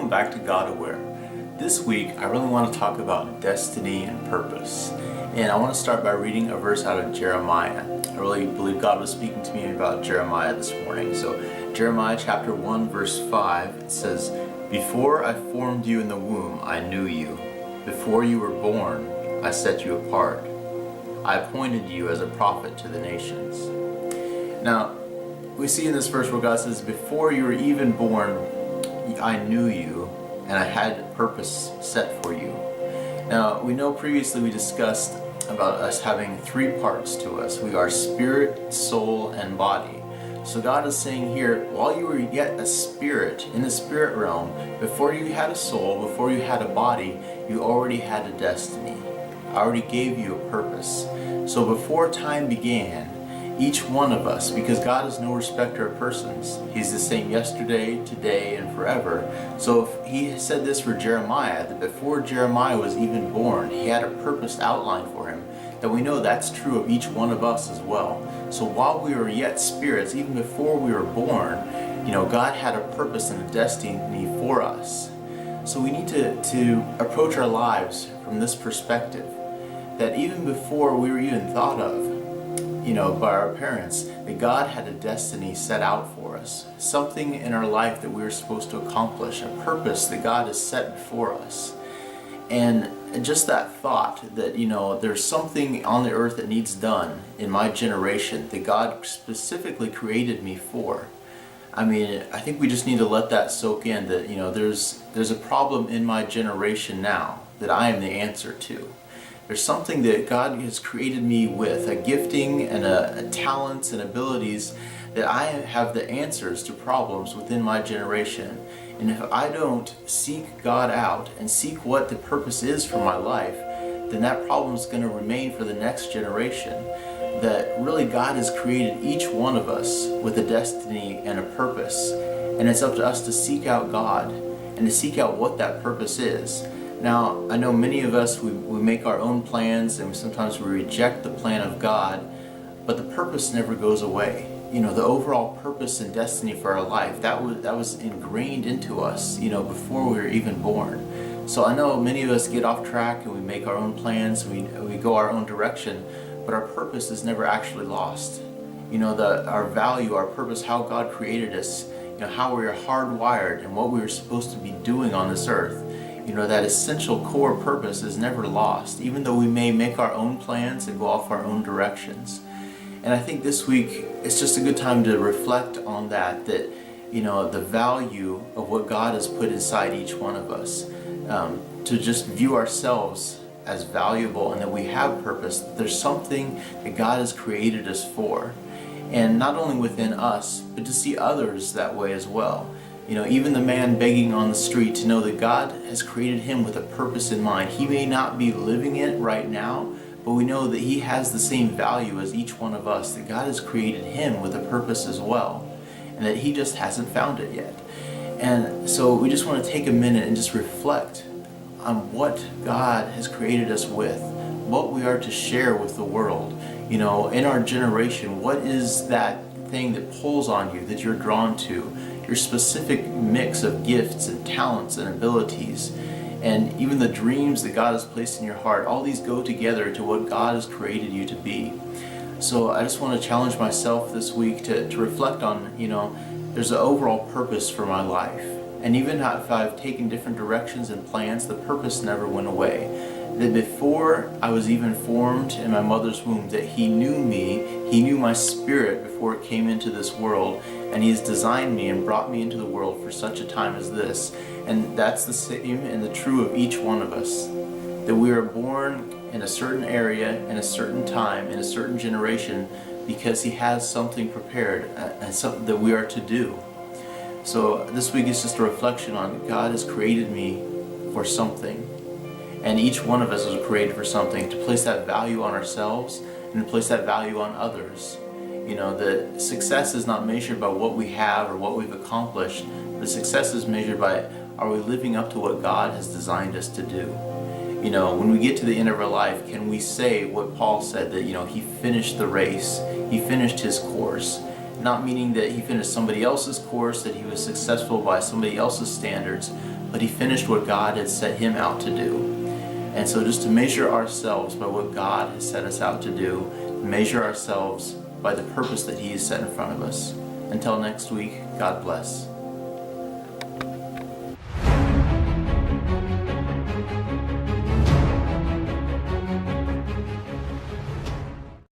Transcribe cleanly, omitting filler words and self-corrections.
welcome back to God Aware. This week I really want to talk about destiny and purpose. And I want to start by reading a verse out of Jeremiah. I really believe God was speaking to me about Jeremiah this morning. So Jeremiah chapter 1 verse 5, it says, "Before I formed you in the womb, I knew you. Before you were born, I set you apart. I appointed you as a prophet to the nations." Now, we see in this verse where God says, before you were even born, I knew you, and I had purpose set for you. Now, we know previously we discussed about us having three parts to us. We are spirit, soul, and body. So God is saying here, while you were yet a spirit, in the spirit realm, before you had a soul, before you had a body, you already had a destiny. I already gave you a purpose. So before time began, each one of us, because God is no respecter of persons, He's the same yesterday, today, and forever. So if He said this for Jeremiah, that before Jeremiah was even born, He had a purpose outlined for him, that we know that's true of each one of us as well. So while we were yet spirits, even before we were born, God had a purpose and a destiny for us. So we need to approach our lives from this perspective, that even before we were even thought of, by our parents, that God had a destiny set out for us. Something in our life that we were supposed to accomplish, a purpose that God has set before us. And just that thought that, there's something on the earth that needs done in my generation that God specifically created me for. I think we just need to let that soak in, that, there's a problem in my generation now that I am the answer to. There's something that God has created me with, a gifting and a talents and abilities that I have the answers to problems within my generation. And if I don't seek God out and seek what the purpose is for my life, then that problem is going to remain for the next generation. That really God has created each one of us with a destiny and a purpose. And it's up to us to seek out God and to seek out what that purpose is. Now, I know many of us, we make our own plans, and sometimes we reject the plan of God, but the purpose never goes away. The overall purpose and destiny for our life, that was ingrained into us, before we were even born. So I know many of us get off track and we make our own plans, we go our own direction, but our purpose is never actually lost. Our value, our purpose, how God created us, how we are hardwired and what we were supposed to be doing on this earth. That essential core purpose is never lost, even though we may make our own plans and go off our own directions. And I think this week, it's just a good time to reflect on that the value of what God has put inside each one of us, to just view ourselves as valuable and that we have purpose. There's something that God has created us for, and not only within us, but to see others that way as well. Even the man begging on the street, to know that God has created him with a purpose in mind. He may not be living it right now, but we know that he has the same value as each one of us, that God has created him with a purpose as well, and that he just hasn't found it yet. And so we just want to take a minute and just reflect on what God has created us with, what we are to share with the world. In our generation, what is that thing that pulls on you, that you're drawn to? Your specific mix of gifts and talents and abilities, and even the dreams that God has placed in your heart, all these go together to what God has created you to be. So I just want to challenge myself this week to reflect on, there's an overall purpose for my life. And even if I've taken different directions and plans, the purpose never went away. That before I was even formed in my mother's womb, that He knew me, He knew my spirit before it came into this world, and He has designed me and brought me into the world for such a time as this. And that's the same and the true of each one of us. That we are born in a certain area, in a certain time, in a certain generation, because He has something prepared and something that we are to do. So this week is just a reflection on God has created me for something. And each one of us was created for something, to place that value on ourselves and to place that value on others. The success is not measured by what we have or what we've accomplished. The success is measured by, are we living up to what God has designed us to do? When we get to the end of our life, can we say what Paul said, that, He finished the race, He finished His course, Not meaning that he finished somebody else's course, that he was successful by somebody else's standards, but he finished what God had set him out to do. And so just to measure ourselves by what God has set us out to do, measure ourselves by the purpose that he has set in front of us. Until next week, God bless.